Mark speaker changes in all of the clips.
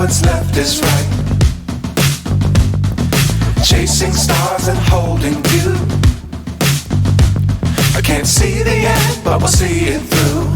Speaker 1: what's left is right. Chasing stars and holding you. I can't see the end, but we'll see it through.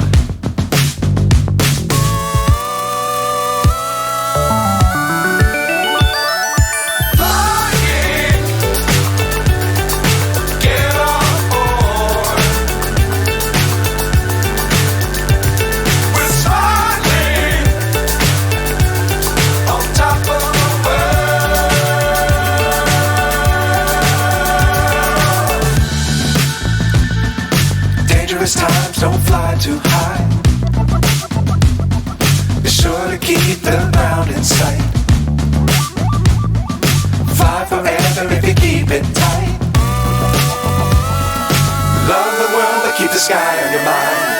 Speaker 1: Times don't fly too high. Be sure to keep the ground in sight. Fly forever if you keep it tight. Love the world but keep the sky on your mind.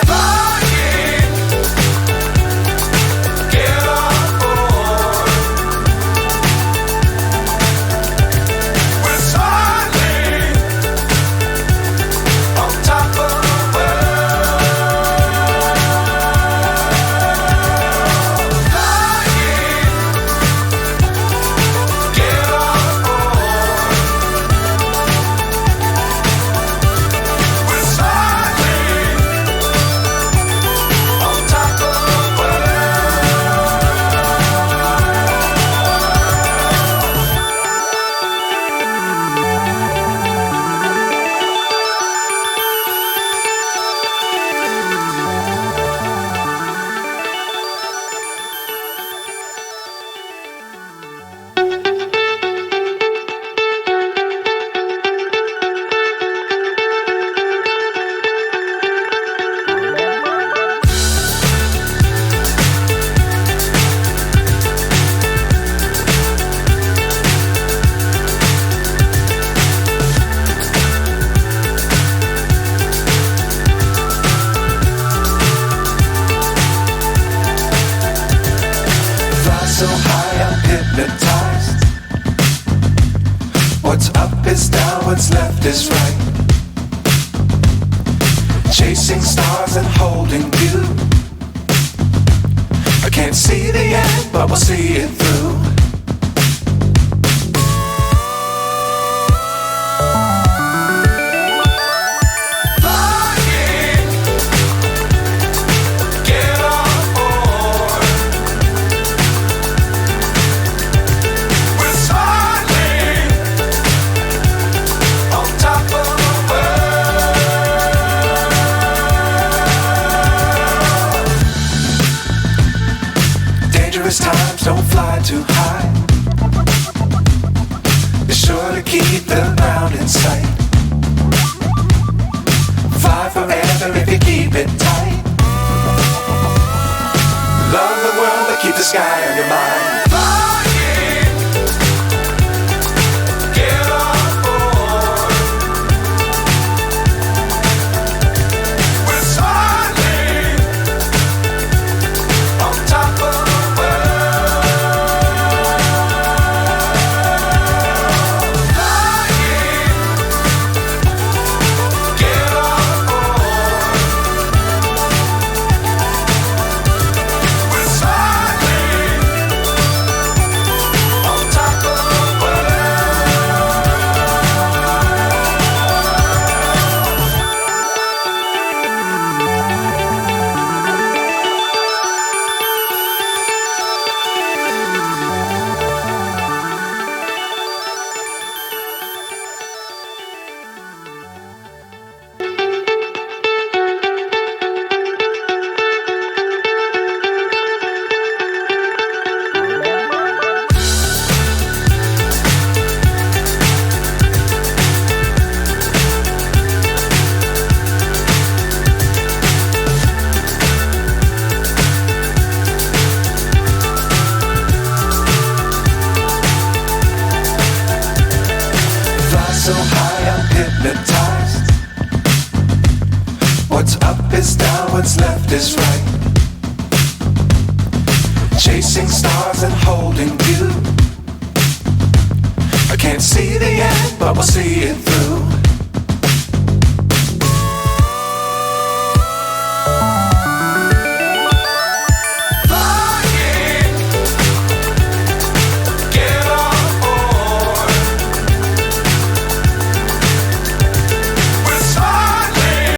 Speaker 1: So high I'm hypnotized. What's up is down, what's left is right. Chasing stars and holding you. I can't see the end, but we'll see it through. Times don't fly too high. Be sure to keep the ground in sight. Fly forever if you keep it tight. Love the world but keep the sky on your mind. So high I'm hypnotized. What's up is down, what's left is right. Chasing stars and holding you. I can't see the end, but we'll see it through.